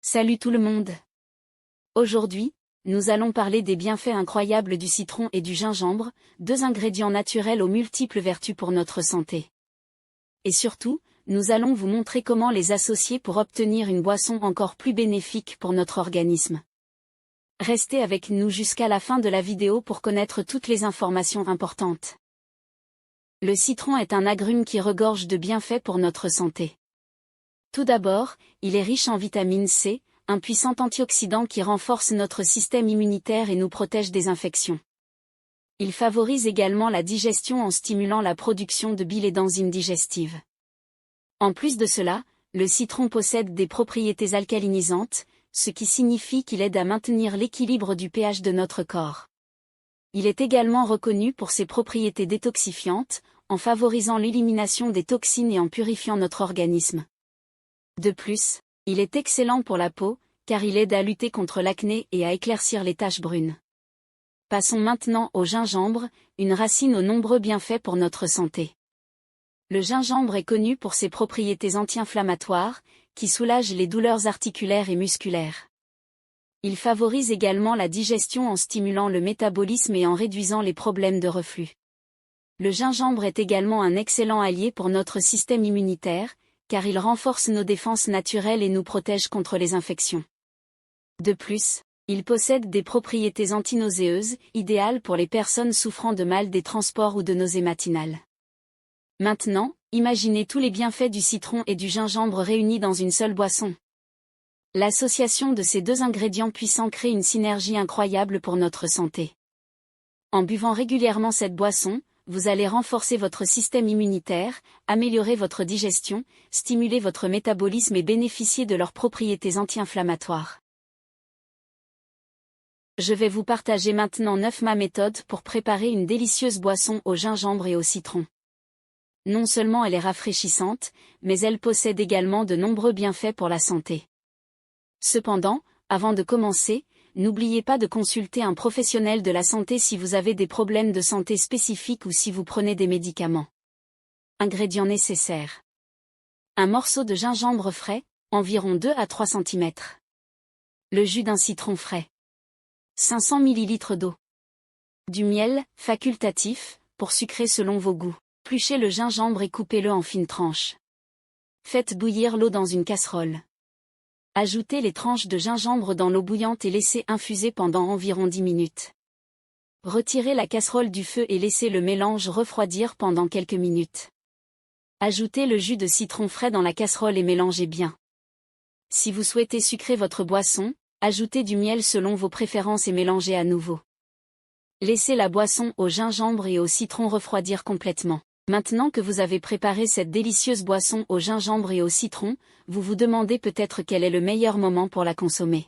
Salut tout le monde! Aujourd'hui, nous allons parler des bienfaits incroyables du citron et du gingembre, deux ingrédients naturels aux multiples vertus pour notre santé. Et surtout, nous allons vous montrer comment les associer pour obtenir une boisson encore plus bénéfique pour notre organisme. Restez avec nous jusqu'à la fin de la vidéo pour connaître toutes les informations importantes. Le citron est un agrume qui regorge de bienfaits pour notre santé. Tout d'abord, il est riche en vitamine C, un puissant antioxydant qui renforce notre système immunitaire et nous protège des infections. Il favorise également la digestion en stimulant la production de bile et d'enzymes digestives. En plus de cela, le citron possède des propriétés alcalinisantes, ce qui signifie qu'il aide à maintenir l'équilibre du pH de notre corps. Il est également reconnu pour ses propriétés détoxifiantes, en favorisant l'élimination des toxines et en purifiant notre organisme. De plus, il est excellent pour la peau, car il aide à lutter contre l'acné et à éclaircir les taches brunes. Passons maintenant au gingembre, une racine aux nombreux bienfaits pour notre santé. Le gingembre est connu pour ses propriétés anti-inflammatoires, qui soulagent les douleurs articulaires et musculaires. Il favorise également la digestion en stimulant le métabolisme et en réduisant les problèmes de reflux. Le gingembre est également un excellent allié pour notre système immunitaire, car il renforce nos défenses naturelles et nous protège contre les infections. De plus, il possède des propriétés antinauséeuses, idéales pour les personnes souffrant de mal des transports ou de nausées matinales. Maintenant, imaginez tous les bienfaits du citron et du gingembre réunis dans une seule boisson. L'association de ces deux ingrédients puissants crée une synergie incroyable pour notre santé. En buvant régulièrement cette boisson, vous allez renforcer votre système immunitaire, améliorer votre digestion, stimuler votre métabolisme et bénéficier de leurs propriétés anti-inflammatoires. Je vais vous partager maintenant 9 méthodes pour préparer une délicieuse boisson au gingembre et au citron. Non seulement elle est rafraîchissante, mais elle possède également de nombreux bienfaits pour la santé. Cependant, avant de commencer, n'oubliez pas de consulter un professionnel de la santé si vous avez des problèmes de santé spécifiques ou si vous prenez des médicaments. Ingrédients nécessaires. Un morceau de gingembre frais, environ 2 à 3 cm. Le jus d'un citron frais. 500 ml d'eau. Du miel, facultatif, pour sucrer selon vos goûts. Épluchez le gingembre et coupez-le en fines tranches. Faites bouillir l'eau dans une casserole. Ajoutez les tranches de gingembre dans l'eau bouillante et laissez infuser pendant environ 10 minutes. Retirez la casserole du feu et laissez le mélange refroidir pendant quelques minutes. Ajoutez le jus de citron frais dans la casserole et mélangez bien. Si vous souhaitez sucrer votre boisson, ajoutez du miel selon vos préférences et mélangez à nouveau. Laissez la boisson au gingembre et au citron refroidir complètement. Maintenant que vous avez préparé cette délicieuse boisson au gingembre et au citron, vous vous demandez peut-être quel est le meilleur moment pour la consommer.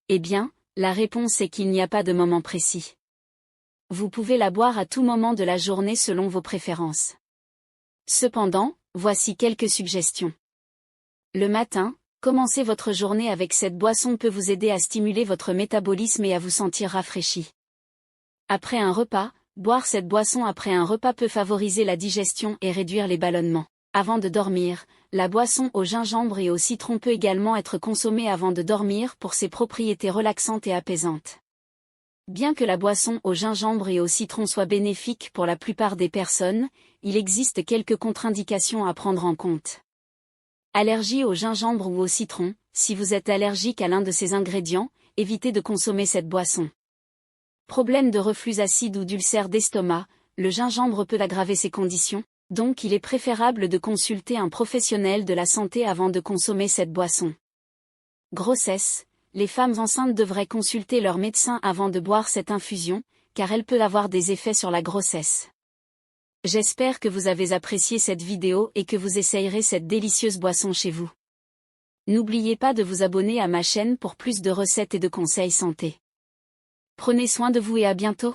Eh bien, la réponse est qu'il n'y a pas de moment précis. Vous pouvez la boire à tout moment de la journée selon vos préférences. Cependant, voici quelques suggestions. Le matin, commencer votre journée avec cette boisson peut vous aider à stimuler votre métabolisme et à vous sentir rafraîchi. Après un repas, boire cette boisson après un repas peut favoriser la digestion et réduire les ballonnements. Avant de dormir, la boisson au gingembre et au citron peut également être consommée avant de dormir pour ses propriétés relaxantes et apaisantes. Bien que la boisson au gingembre et au citron soit bénéfique pour la plupart des personnes, il existe quelques contre-indications à prendre en compte. Allergie au gingembre ou au citron, si vous êtes allergique à l'un de ces ingrédients, évitez de consommer cette boisson. Problème de reflux acide ou d'ulcère d'estomac, le gingembre peut aggraver ces conditions, donc il est préférable de consulter un professionnel de la santé avant de consommer cette boisson. Grossesse, les femmes enceintes devraient consulter leur médecin avant de boire cette infusion, car elle peut avoir des effets sur la grossesse. J'espère que vous avez apprécié cette vidéo et que vous essayerez cette délicieuse boisson chez vous. N'oubliez pas de vous abonner à ma chaîne pour plus de recettes et de conseils santé. Prenez soin de vous et à bientôt.